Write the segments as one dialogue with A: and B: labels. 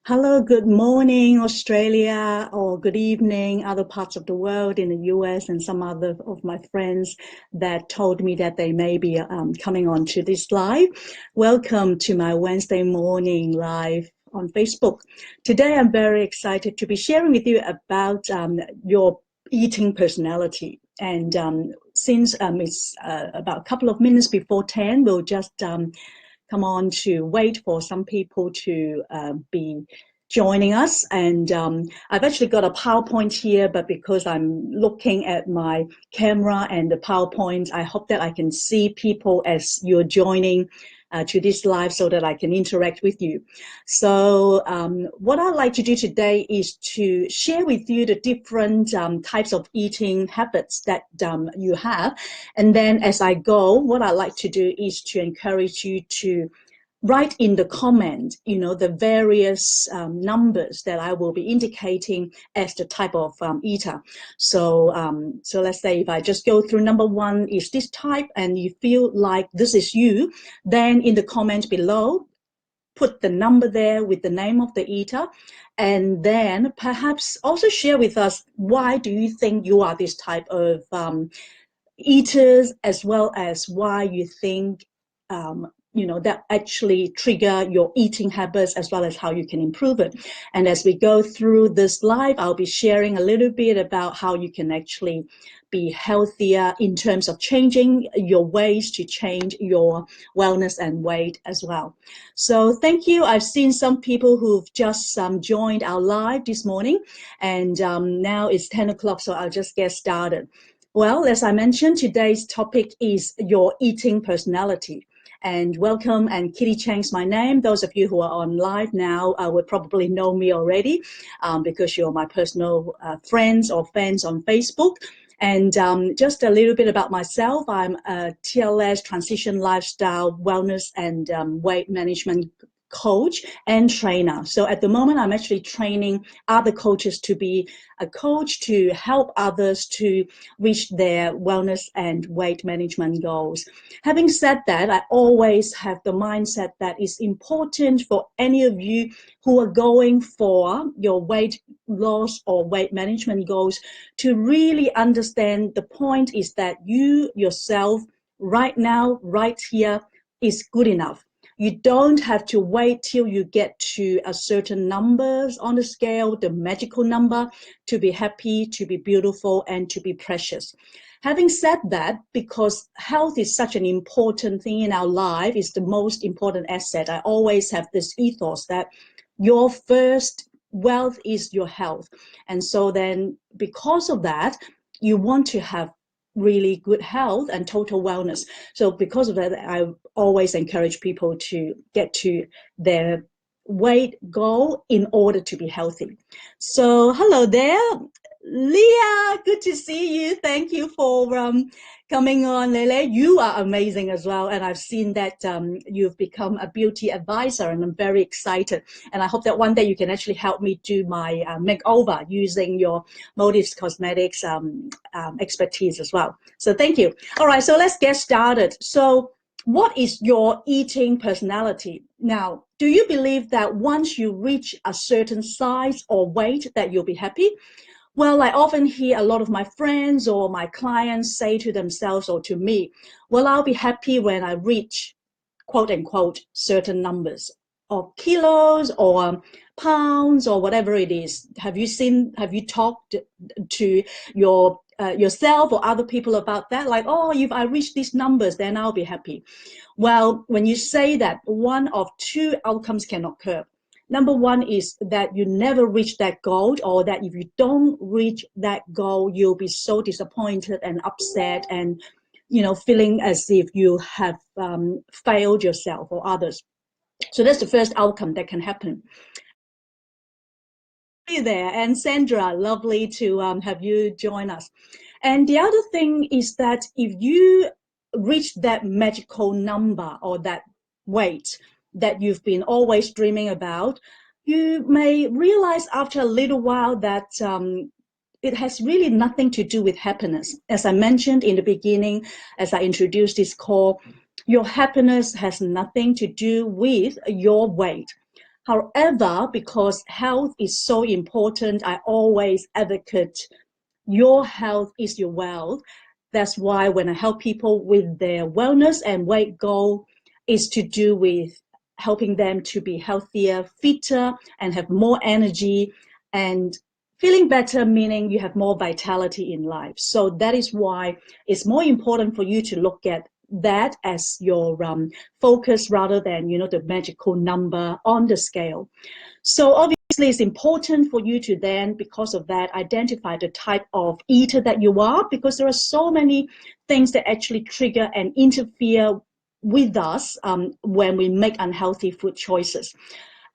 A: Hello, good morning, Australia, or good evening, other parts of the world in the US, and some other of my friends that told me that they may be coming on to this live. Welcome to my Wednesday morning live on Facebook. Today, I'm very excited to be sharing with you about your eating personality. And since it's about a couple of minutes before 10, we'll just come on to wait for some people to be joining us. And I've actually got a PowerPoint here, but because I'm looking at my camera and the PowerPoint, I hope that I can see people as you're joining to this live so that I can interact with you. So what I'd like to do today is to share with you the different types of eating habits that you have. And then as I go, what I'd like to do is to encourage you to write in the comment, the various numbers that I will be indicating as the type of eater. So let's say if I just go through number one is this type and you feel like this is you, then in the comment below, put the number there with the name of the eater, and then perhaps also share with us why do you think you are this type of eaters, as well as why you think that actually trigger your eating habits, as well as how you can improve it. And as we go through this live, I'll be sharing a little bit about how you can actually be healthier in terms of changing your ways to change your wellness and weight as well. So thank you. I've seen some people who've just joined our live this morning, and now it's 10 o'clock, so I'll just get started. Well, as I mentioned, today's topic is your eating personality. And welcome, and Kitty Chang's my name. Those of you who are on live now would probably know me already because you're my personal friends or fans on Facebook. And just a little bit about myself. I'm a TLS, Transition Lifestyle Wellness and Weight Management coach and trainer. So at the moment, I'm actually training other coaches to be a coach to help others to reach their wellness and weight management goals. Having said that, I always have the mindset that it's important for any of you who are going for your weight loss or weight management goals to really understand the point is that you yourself right now, right here, is good enough. You don't have to wait till you get to a certain numbers on the scale, the magical number, to be happy, to be beautiful, and to be precious. Having said that, because health is such an important thing in our life, is the most important asset, I always have this ethos that your first wealth is your health. And so then because of that, you want to have really good health and total wellness. So because of that, I always encourage people to get to their weight goal in order to be healthy. So hello there, Leah, good to see you. Thank you for coming on, Lele. You are amazing as well, and I've seen that you've become a beauty advisor, and I'm very excited. And I hope that one day you can actually help me do my makeover using your Motives Cosmetics expertise as well. So thank you. All right, so let's get started. So what is your eating personality? Now, do you believe that once you reach a certain size or weight that you'll be happy? Well, I often hear a lot of my friends or my clients say to themselves or to me, well, I'll be happy when I reach, quote unquote, certain numbers of kilos or pounds or whatever it is. Have you talked to yourself or other people about that? Like, oh, if I reach these numbers, then I'll be happy. Well, when you say that, one of two outcomes can occur. Number one is that you never reach that goal, or that if you don't reach that goal, you'll be so disappointed and upset and, feeling as if you have failed yourself or others. So that's the first outcome that can happen. Hey there, and Sandra, lovely to have you join us. And the other thing is that if you reach that magical number or that weight that you've been always dreaming about, you may realize after a little while that it has really nothing to do with happiness. As I mentioned in the beginning, as I introduced this call, your happiness has nothing to do with your weight. However, because health is so important, I always advocate your health is your wealth. That's why when I help people with their wellness and weight goal is to do with helping them to be healthier, fitter, and have more energy, and feeling better, meaning you have more vitality in life. So that is why it's more important for you to look at that as your focus rather than, the magical number on the scale. So obviously it's important for you to then, because of that, identify the type of eater that you are, because there are so many things that actually trigger and interfere with us when we make unhealthy food choices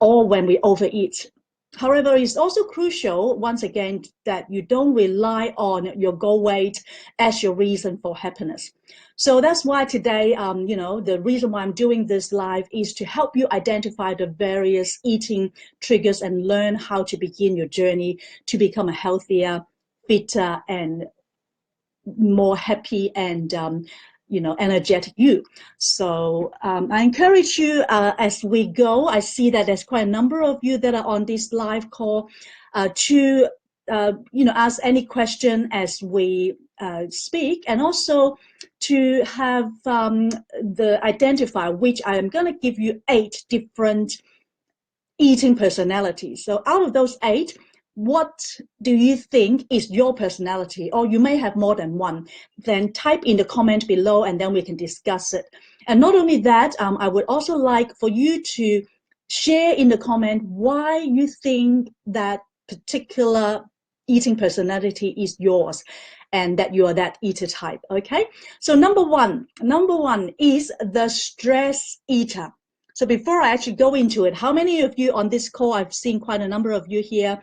A: or when we overeat. However, it's also crucial, once again, that you don't rely on your goal weight as your reason for happiness. So that's why today, the reason why I'm doing this live is to help you identify the various eating triggers and learn how to begin your journey to become a healthier, fitter, and more happy and energetic you. So I encourage you as we go. I see that there's quite a number of you that are on this live call to ask any question as we speak, and also to have the identify, which I am going to give you 8 different eating personalities. So out of those 8, what do you think is your personality? Or you may have more than one. Then type in the comment below and then we can discuss it. And not only that, I would also like for you to share in the comment why you think that particular eating personality is yours and that you are that eater type, okay? So number one is the stress eater. So before I actually go into it, how many of you on this call, I've seen quite a number of you here,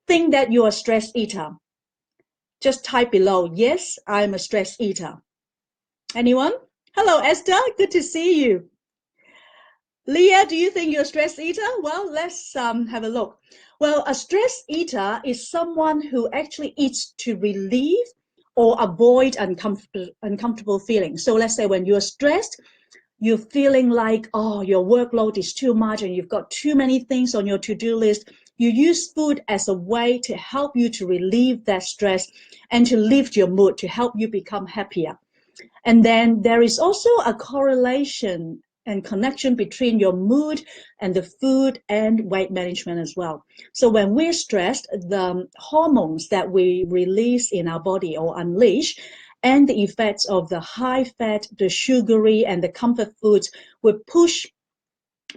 A: think that you're a stress eater? Just type below, yes, I'm a stress eater. Anyone? Hello, Esther, good to see you. Leah, do you think you're a stress eater? Well, let's have a look. Well, a stress eater is someone who actually eats to relieve or avoid uncomfortable feelings. So let's say when you're stressed, you're feeling like, oh, your workload is too much and you've got too many things on your to-do list. You use food as a way to help you to relieve that stress and to lift your mood, to help you become happier. And then there is also a correlation and connection between your mood and the food and weight management as well. So when we're stressed, the hormones that we release in our body or unleash and the effects of the high fat, the sugary, and the comfort foods will push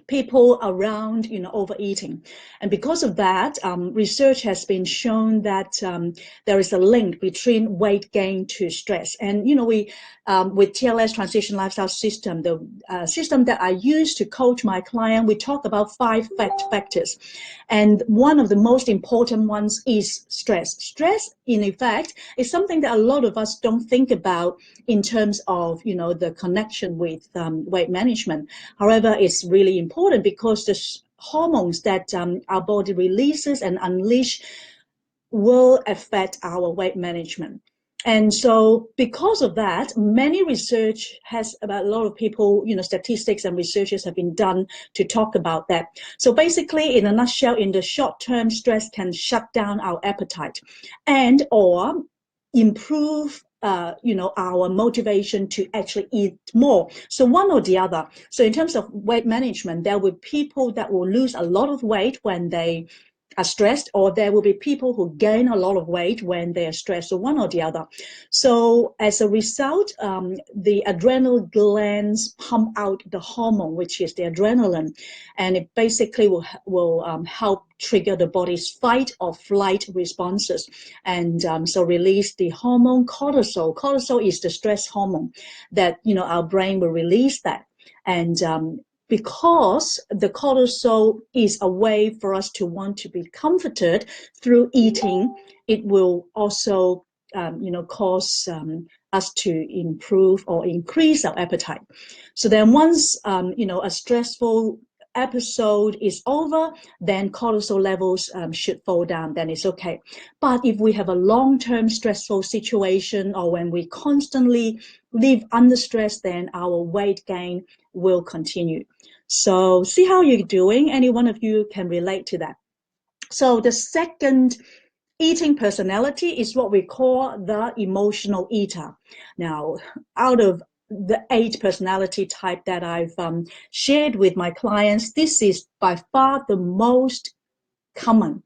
A: people around, overeating. And because of that, research has been shown that there is a link between weight gain to stress. And, we, with TLS Transition Lifestyle System, the system that I use to coach my client, we talk about 5 factors. And one of the most important ones is stress. Stress, in effect, is something that a lot of us don't think about in terms of, the connection with weight management. However, it's really important because the hormones that our body releases and unleash will affect our weight management. And so because of that, many research has about a lot of people, statistics and researches have been done to talk about that. So basically, in a nutshell, in the short term, stress can shut down our appetite and or improve our motivation to actually eat more. So one or the other. So in terms of weight management, there will be people that will lose a lot of weight when they are stressed, or there will be people who gain a lot of weight when they are stressed, so one or the other. So as a result, the adrenal glands pump out the hormone, which is the adrenaline, and it basically will help trigger the body's fight or flight responses, and so release the hormone cortisol. Cortisol is the stress hormone that our brain will release that, and because the cortisol is a way for us to want to be comforted through eating, it will also, cause us to improve or increase our appetite. So then once, a stressful episode is over, then cortisol levels should fall down, then it's okay. But if we have a long-term stressful situation or when we constantly live under stress, then our weight gain will continue. So see how you're doing. Any one of you can relate to that. So the second eating personality is what we call the emotional eater. Now, out of the 8 personality type that I've shared with my clients, this is by far the most common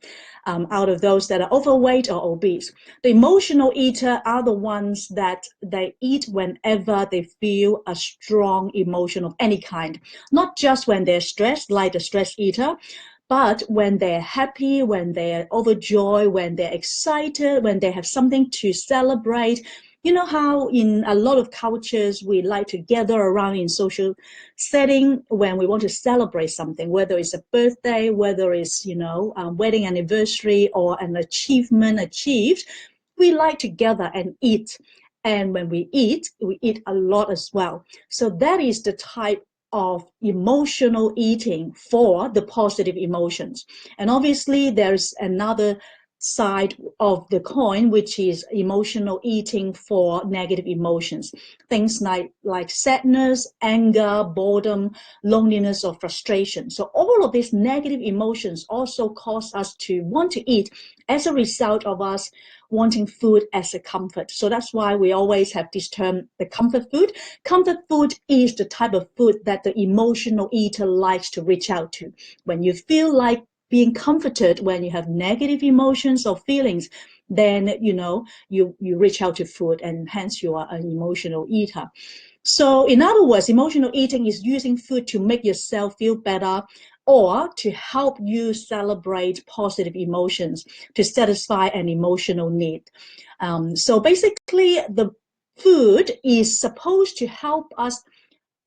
A: out of those that are overweight or obese. The emotional eater are the ones that they eat whenever they feel a strong emotion of any kind, not just when they're stressed, like the stress eater, but when they're happy, when they're overjoyed, when they're excited, when they have something to celebrate. You know how in a lot of cultures we like to gather around in social setting when we want to celebrate something, whether it's a birthday, whether it's, wedding anniversary or an achievement achieved, we like to gather and eat. And when we eat a lot as well. So that is the type of emotional eating for the positive emotions. And obviously there's another side of the coin, which is emotional eating for negative emotions. Things like sadness, anger, boredom, loneliness, or frustration. So all of these negative emotions also cause us to want to eat as a result of us wanting food as a comfort. So that's why we always have this term, the comfort food. Comfort food is the type of food that the emotional eater likes to reach out to. When you feel like being comforted, when you have negative emotions or feelings, then you reach out to food, and hence you are an emotional eater. So in other words, emotional eating is using food to make yourself feel better or to help you celebrate positive emotions, to satisfy an emotional need. So basically, the food is supposed to help us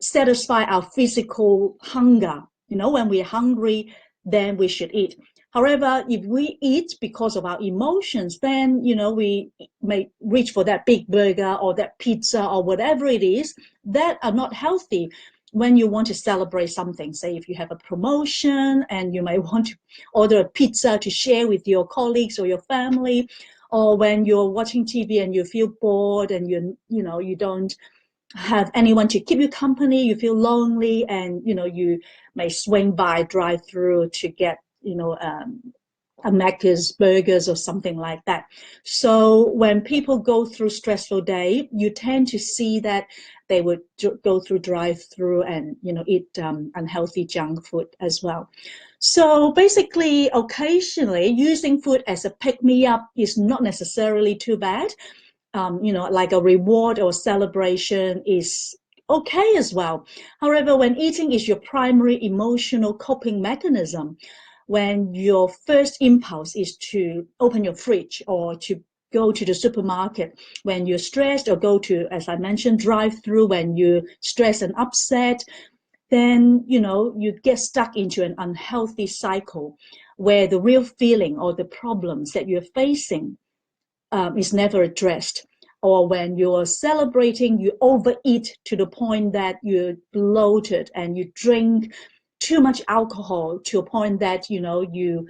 A: satisfy our physical hunger. When we're hungry, then we should eat. However, if we eat because of our emotions, then, we may reach for that big burger or that pizza or whatever it is that are not healthy. When you want to celebrate something, say if you have a promotion and you may want to order a pizza to share with your colleagues or your family, or when you're watching TV and you feel bored and you don't have anyone to keep you company, you feel lonely, and you may swing by drive through to get a Macca's burgers or something like that. So when people go through stressful day, you tend to see that they would go through drive through and eat unhealthy junk food as well. So basically, occasionally using food as a pick me up is not necessarily too bad. Like a reward or celebration is okay as well. However, when eating is your primary emotional coping mechanism, when your first impulse is to open your fridge or to go to the supermarket, when you're stressed, or go to, as I mentioned, drive through when you're stressed and upset, then, you get stuck into an unhealthy cycle where the real feeling or the problems that you're facing is never addressed. Or when you're celebrating, you overeat to the point that you're bloated and you drink too much alcohol to a point that, you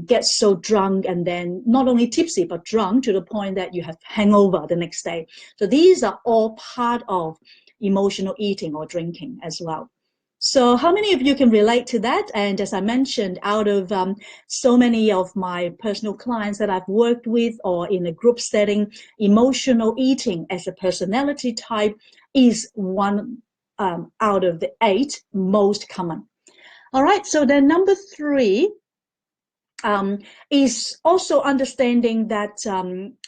A: get so drunk, and then not only tipsy, but drunk to the point that you have hangover the next day. So these are all part of emotional eating or drinking as well. So how many of you can relate to that? And as I mentioned, out of so many of my personal clients that I've worked with or in a group setting, emotional eating as a personality type is one out of the 8 most common. All right, so then number 3 is also understanding that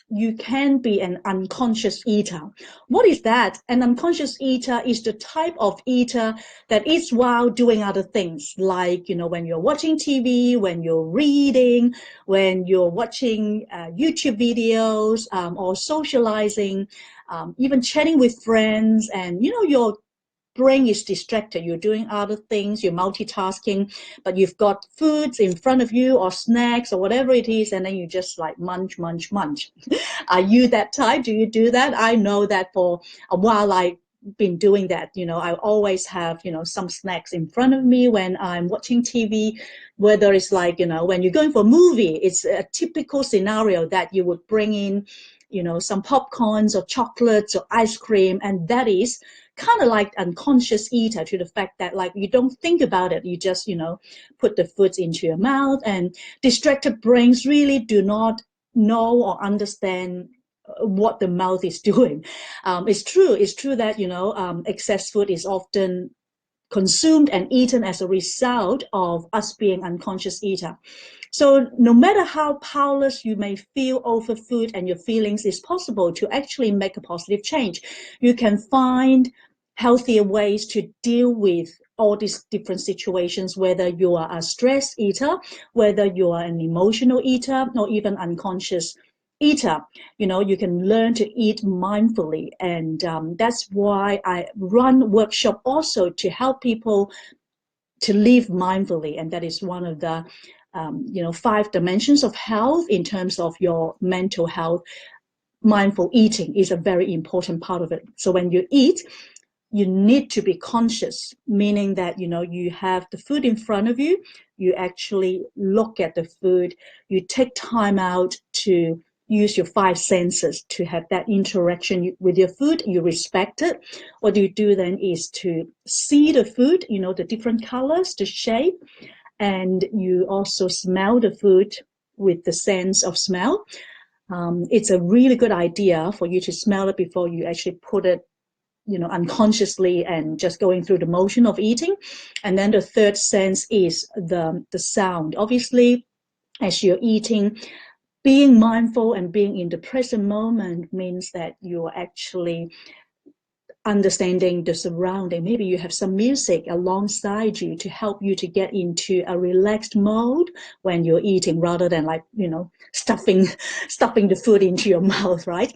A: you can be an unconscious eater. What is that? An unconscious eater is the type of eater that eats while doing other things, like, when you're watching TV, when you're reading, when you're watching YouTube videos, or socializing, even chatting with friends, and, your brain is distracted. You're doing other things, you're multitasking, but you've got foods in front of you or snacks or whatever it is, and then you just like munch, munch, munch. Are you that type? Do you do that? I know that for a while I've been doing that. I always have, some snacks in front of me when I'm watching TV, whether it's like, when you're going for a movie, it's a typical scenario that you would bring in some popcorns or chocolates or ice cream, and that is kind of like unconscious eater, to the fact that like you don't think about it, you just put the food into your mouth, and distracted brains really do not know or understand what the mouth is doing. It's true that excess food is often consumed and eaten as a result of us being unconscious eater. So no matter how powerless you may feel over food and your feelings, it's possible to actually make a positive change. You can find healthier ways to deal with all these different situations, whether you are a stress eater, whether you are an emotional eater, or even unconscious eater. You can learn to eat mindfully, and that's why I run workshop also to help people to live mindfully, and that is one of the 5 dimensions of health in terms of your mental health. Mindful eating is a very important part of it. So when you eat, you need to be conscious, meaning that you have the food in front of you, you actually look at the food, you take time out to use your 5 senses to have that interaction with your food, you respect it. What you do then is to see the food, the different colors, the shape, and you also smell the food with the sense of smell. It's a really good idea for you to smell it before you actually put it unconsciously and just going through the motion of eating. And then the third sense is the sound. Obviously, as you're eating, being mindful and being in the present moment means that you're actually understanding the surrounding. Maybe you have some music alongside you to help you to get into a relaxed mode when you're eating, rather than like stuffing the food into your mouth, right?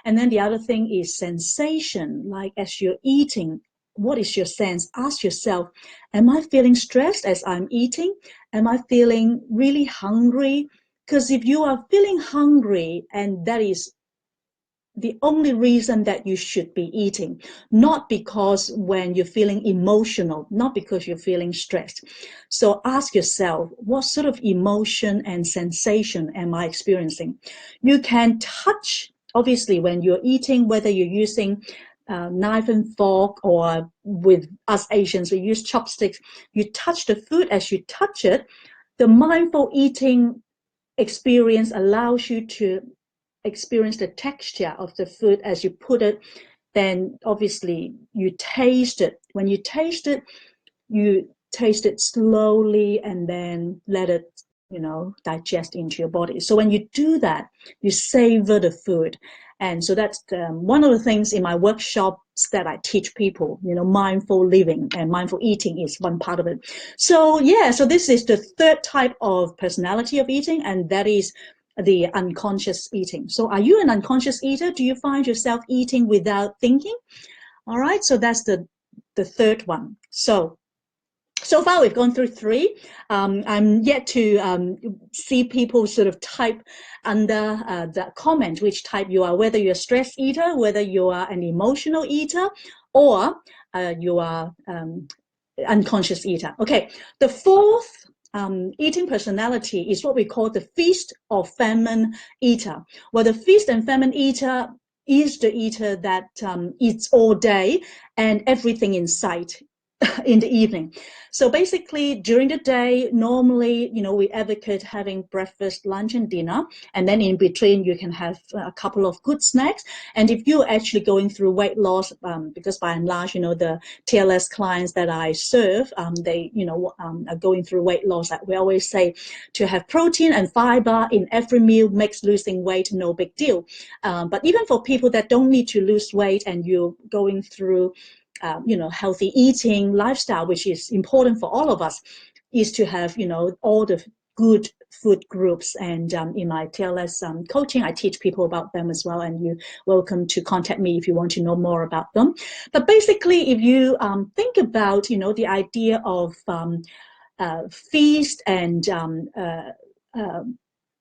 A: And then the other thing is sensation. Like as you're eating, what is your sense? Ask yourself, am I feeling stressed as I'm eating? Am I feeling really hungry? Because if you are feeling hungry, and that is the only reason that you should be eating, not because when you're feeling emotional, not because you're feeling stressed. So ask yourself, what sort of emotion and sensation am I experiencing? You can touch, obviously, when you're eating, whether you're using knife and fork, or with us Asians, we use chopsticks. You touch the food. As you touch it, the mindful eating experience allows you to experience the texture of the food as you put it. Then obviously you taste it. When you taste it, you taste it slowly and then let it digest into your body. So when you do that, you savor the food. And so that's one of the things in my workshops that I teach people. Mindful living and mindful eating is one part of it. So so this is the third type of personality of eating, and that is the unconscious eating. So are you an unconscious eater? Do you find yourself eating without thinking? All right, so that's the third one. So far, we've gone through 3. I'm yet to see people sort of type under the comment which type you are, whether you're a stress eater, whether you are an emotional eater, or you are unconscious eater. Okay, the fourth eating personality is what we call the feast or famine eater. Well, the feast and famine eater is the eater that eats all day and everything in sight in the evening. So basically, during the day, normally, we advocate having breakfast, lunch, and dinner. And then in between, you can have a couple of good snacks. And if you're actually going through weight loss, because by and large, the TLS clients that I serve, they, are going through weight loss. We always say to have protein and fiber in every meal makes losing weight no big deal. But even for people that don't need to lose weight and you're going through healthy eating lifestyle, which is important for all of us, is to have, all the good food groups. And in my TLS coaching, I teach people about them as well. And you're welcome to contact me if you want to know more about them. But basically, if you think about, the idea of feast and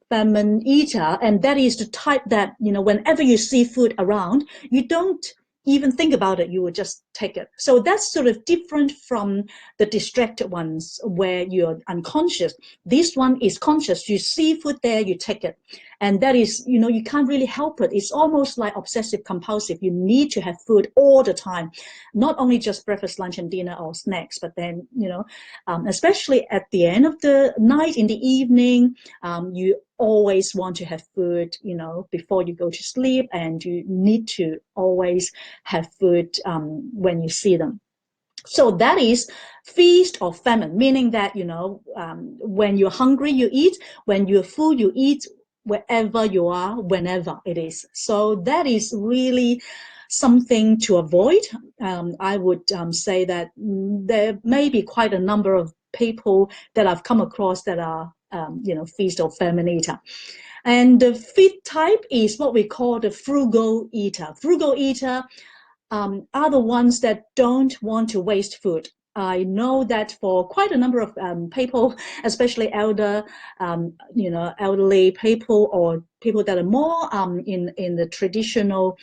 A: famine eater, and that is the type that, whenever you see food around, you don't even think about it, you will just take it. So that's sort of different from the distracted ones where you're unconscious. This one is conscious. You see food there, you take it. And that is, you can't really help it. It's almost like obsessive compulsive. You need to have food all the time, not only just breakfast, lunch, and dinner or snacks, but then, especially at the end of the night, in the evening, you always want to have food, before you go to sleep, and you need to always have food when you see them. So that is feast or famine, meaning that, when you're hungry, you eat. When you're full, you eat wherever you are, whenever it is. So that is really something to avoid. I would say that there may be quite a number of people that I've come across that are, feast or famine eater. And the fifth type is what we call the frugal eater. Frugal eater are the ones that don't want to waste food. I know that for quite a number of people, especially elderly people or people that are more in the traditional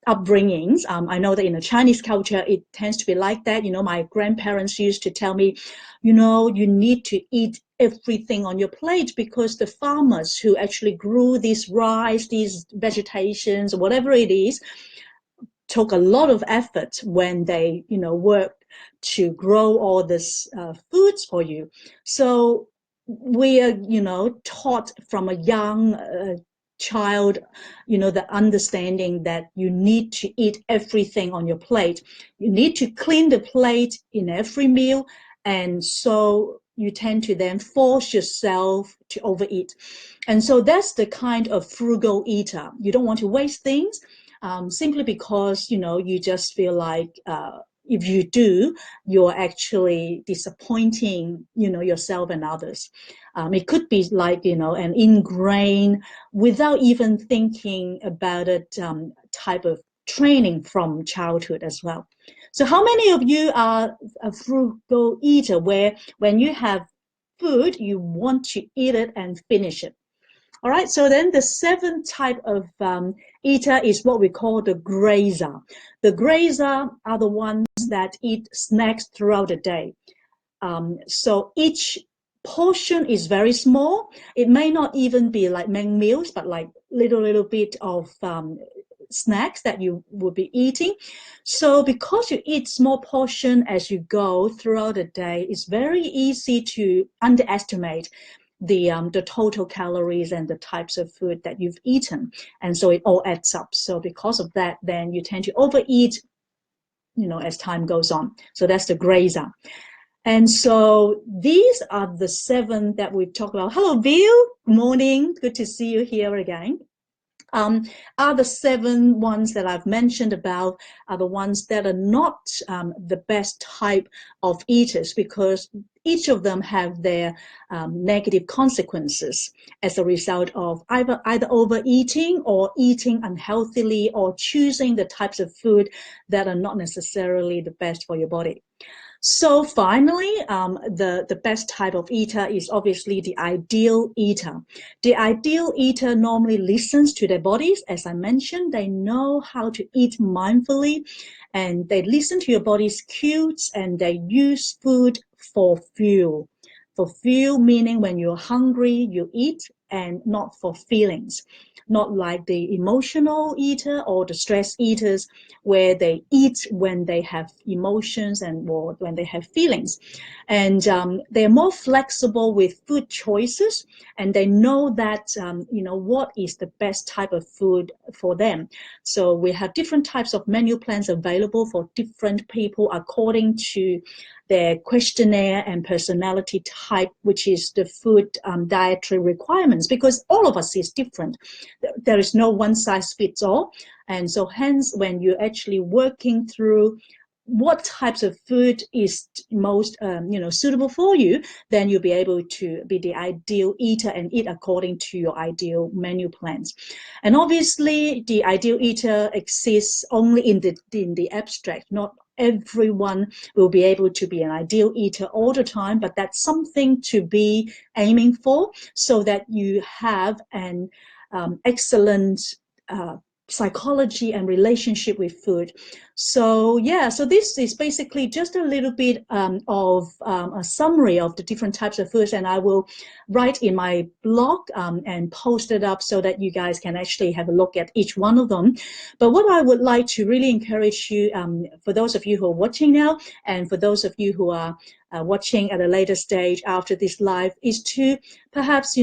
A: upbringings. I know that in the Chinese culture, it tends to be like that. My grandparents used to tell me, you need to eat everything on your plate, because the farmers who actually grew this rice, these vegetations, whatever it is, took a lot of effort when they, worked to grow all this foods for you. So we are, taught from a young child, the understanding that you need to eat everything on your plate. You need to clean the plate in every meal. And so you tend to then force yourself to overeat. And so that's the kind of frugal eater. You don't want to waste things. Simply because, you just feel like if you do, you're actually disappointing, yourself and others. It could be like, an ingrained, without even thinking about it, type of training from childhood as well. So how many of you are a frugal eater where when you have food, you want to eat it and finish it? All right, so then the seventh type of eater is what we call the grazer. The grazer are the ones that eat snacks throughout the day. So each portion is very small. It may not even be like main meals, but like little bit of snacks that you will be eating. So because you eat small portion as you go throughout the day, it's very easy to underestimate the total calories and the types of food that you've eaten. And so it all adds up. So because of that, then you tend to overeat, as time goes on. So that's the grazer. And so these are the seven that we've talked about. Hello, Bill. Good morning. Good to see you here again. Are the seven ones that I've mentioned about are the ones that are not the best type of eaters, because each of them have their negative consequences as a result of either overeating or eating unhealthily or choosing the types of food that are not necessarily the best for your body. So finally, the best type of eater is obviously the ideal eater. The ideal eater normally listens to their bodies. As I mentioned, they know how to eat mindfully, and they listen to your body's cues, and they use food for fuel. For fuel, meaning when you're hungry, you eat, and not for feelings. Not like the emotional eater or the stress eaters, where they eat when they have emotions and or when they have feelings. And they're more flexible with food choices, and they know that, what is the best type of food for them. So we have different types of menu plans available for different people according to their questionnaire and personality type, which is the food dietary requirements, because all of us is different. There is no one size fits all. And so hence, when you're actually working through what types of food is most suitable for you, then you'll be able to be the ideal eater and eat according to your ideal menu plans. And obviously, the ideal eater exists only in the abstract. Not everyone will be able to be an ideal eater all the time, but that's something to be aiming for, so that you have an excellent psychology and relationship with food. So yeah, so this is basically just a little bit of a summary of the different types of foods, and I will write in my blog and post it up so that you guys can actually have a look at each one of them. But what I would like to really encourage you, for those of you who are watching now, and for those of you who are watching at a later stage after this live, is to perhaps,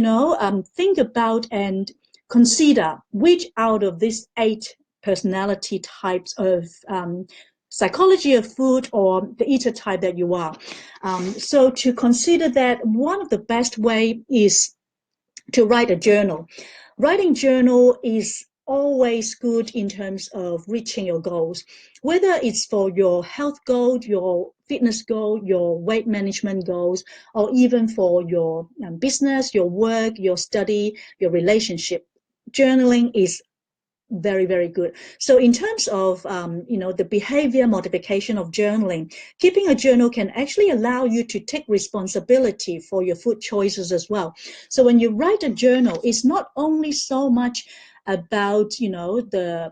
A: think about and consider which out of these 8 personality types of psychology of food or the eater type that you are. So to consider that, one of the best way is to write a journal. Writing journal is always good in terms of reaching your goals, whether it's for your health goal, your fitness goal, your weight management goals, or even for your business, your work, your study, your relationship. Journaling is very, very good. So in terms of, the behavior modification of journaling, keeping a journal can actually allow you to take responsibility for your food choices as well. So when you write a journal, it's not only so much about, the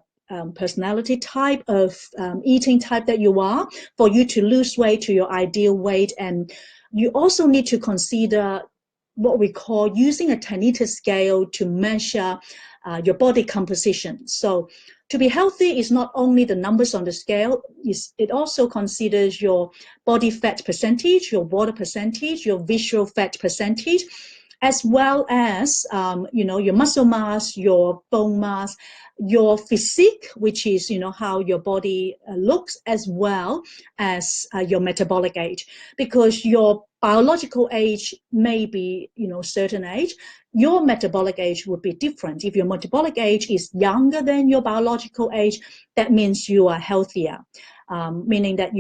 A: personality type of eating type that you are, for you to lose weight to your ideal weight. And you also need to consider what we call using a Tanita scale to measure your body composition. So to be healthy is not only the numbers on the scale, it also considers your body fat percentage, your water percentage, your visceral fat percentage, as well as, your muscle mass, your bone mass, your physique, which is, how your body looks, as well as your metabolic age. Because your biological age may be, certain age, your metabolic age would be different. If your metabolic age is younger than your biological age, that means you are healthier. Meaning that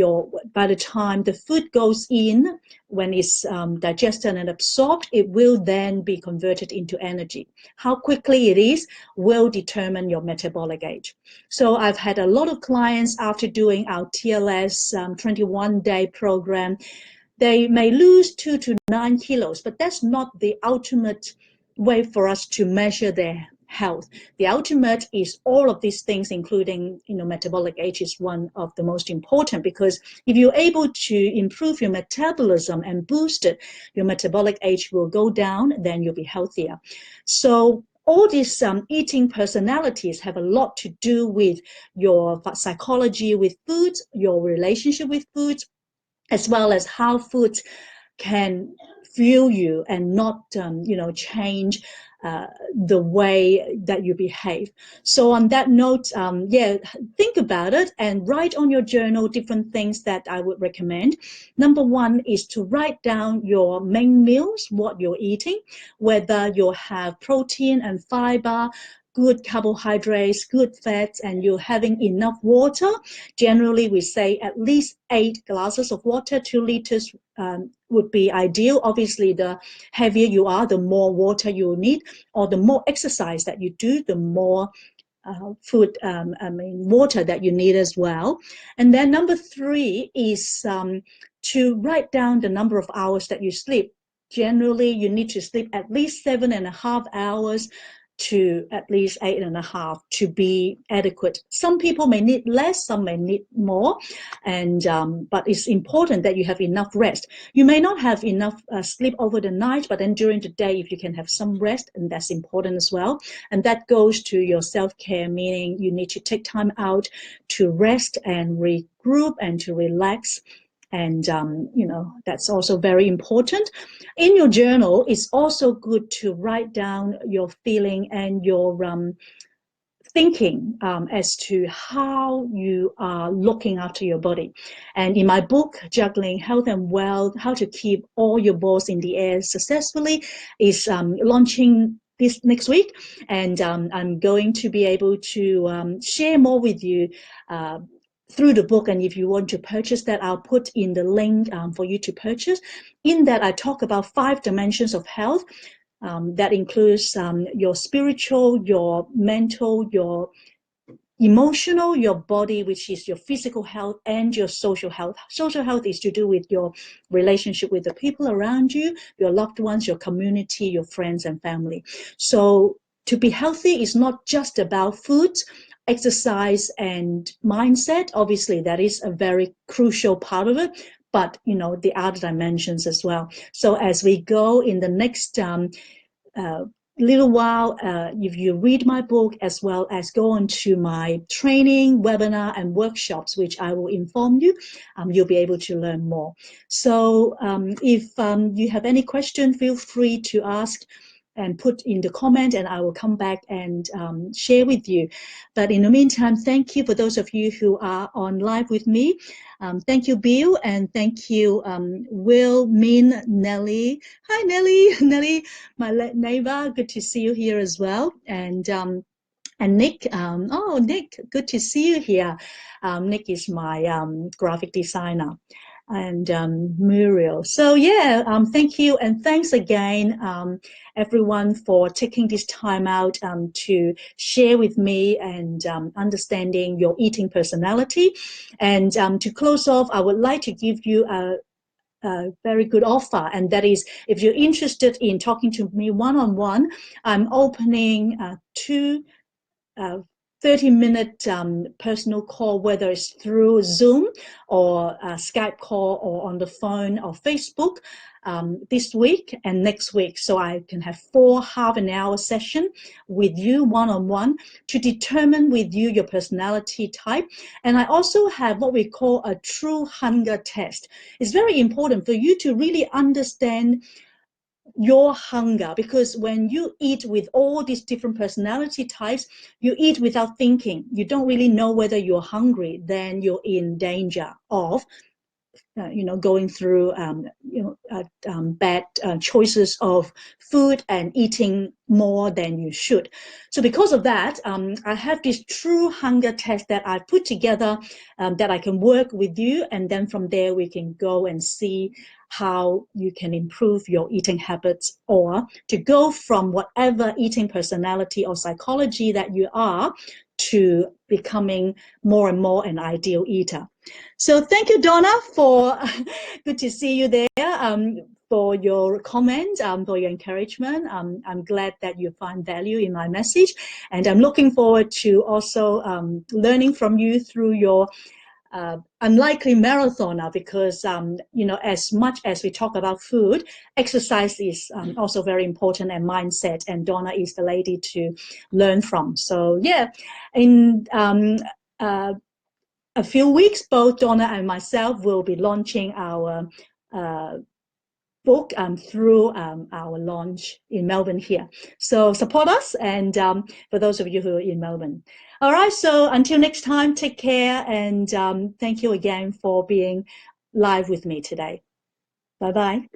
A: by the time the food goes in, when it's digested and absorbed, it will then be converted into energy. How quickly it is will determine your metabolic age. So I've had a lot of clients after doing our TLS 21-day program. They may lose 2 to 9 kilos, but that's not the ultimate way for us to measure their health. The ultimate is all of these things, including, metabolic age is one of the most important, because if you're able to improve your metabolism and boost it, your metabolic age will go down, then you'll be healthier. So all these eating personalities have a lot to do with your psychology with foods, your relationship with foods, as well as how food can fuel you and not, change the way that you behave. So on that note, think about it and write on your journal different things that I would recommend. Number one is to write down your main meals, what you're eating, whether you have protein and fiber, good carbohydrates, good fats, and you're having enough water. Generally, we say at least 8 glasses of water, 2 liters would be ideal. Obviously, the heavier you are, the more water you need, or the more exercise that you do, the more water that you need as well. And then number 3 is to write down the number of hours that you sleep. Generally, you need to sleep at least 7.5 hours to at least 8.5 to be adequate. Some people may need less, some may need more, and but it's important that you have enough rest. You may not have enough sleep over the night, but then during the day, if you can have some rest, and that's important as well. And that goes to your self-care, meaning you need to take time out to rest and regroup and to relax. And, that's also very important. In your journal, it's also good to write down your feeling and your thinking as to how you are looking after your body. And in my book, Juggling Health and Wealth, How to Keep All Your Balls in the Air Successfully, is launching this next week. And I'm going to be able to share more with you through the book. And if you want to purchase that, I'll put in the link for you to purchase. In that, I talk about 5 dimensions of health. That includes your spiritual, your mental, your emotional, your body, which is your physical health, and your social health. Social health is to do with your relationship with the people around you, your loved ones, your community, your friends and family. So to be healthy is not just about foods. exercise and mindset. Obviously, that is a very crucial part of it, but the other dimensions as well. So as we go in the next little while, if you read my book as well as go on to my training, webinar, and workshops, which I will inform you, you'll be able to learn more. So if you have any question, feel free to ask and put in the comment, and I will come back and share with you. But in the meantime, thank you for those of you who are on live with me. Thank you, Bill, and thank you, Will, Min, Nelly. Hi, Nelly. Nelly, my neighbor. Good to see you here as well. And Nick, Nick, good to see you here. Nick is my graphic designer. And Muriel. So yeah, thank you, and thanks again, everyone, for taking this time out to share with me and understanding your eating personality. And to close off, I would like to give you a very good offer, and that is, if you're interested in talking to me one-on-one, I'm opening 2 30-minute personal call, whether it's through Zoom or a Skype call or on the phone or Facebook, this week and next week. So I can have 4 half-an-hour sessions with you one-on-one to determine with you your personality type. And I also have what we call a true hunger test. It's very important for you to really understand your hunger, because when you eat with all these different personality types, you eat without thinking. You don't really know whether you're hungry. Then you're in danger of going through bad choices of food and eating more than you should. So because of that, I have this true hunger test that I put together that I can work with you, and then from there we can go and see how you can improve your eating habits, or to go from whatever eating personality or psychology that you are to becoming more and more an ideal eater. So thank you, Donna, for good to see you there, for your comment, for your encouragement. I'm glad that you find value in my message, and I'm looking forward to also learning from you through your unlikely marathoner, because as much as we talk about food, exercise is also very important, and mindset, and Donna is the lady to learn from. So yeah, in a few weeks, both Donna and myself will be launching our book through our launch in Melbourne here. So support us, and for those of you who are in Melbourne. All right, so until next time, take care, and thank you again for being live with me today. Bye-bye.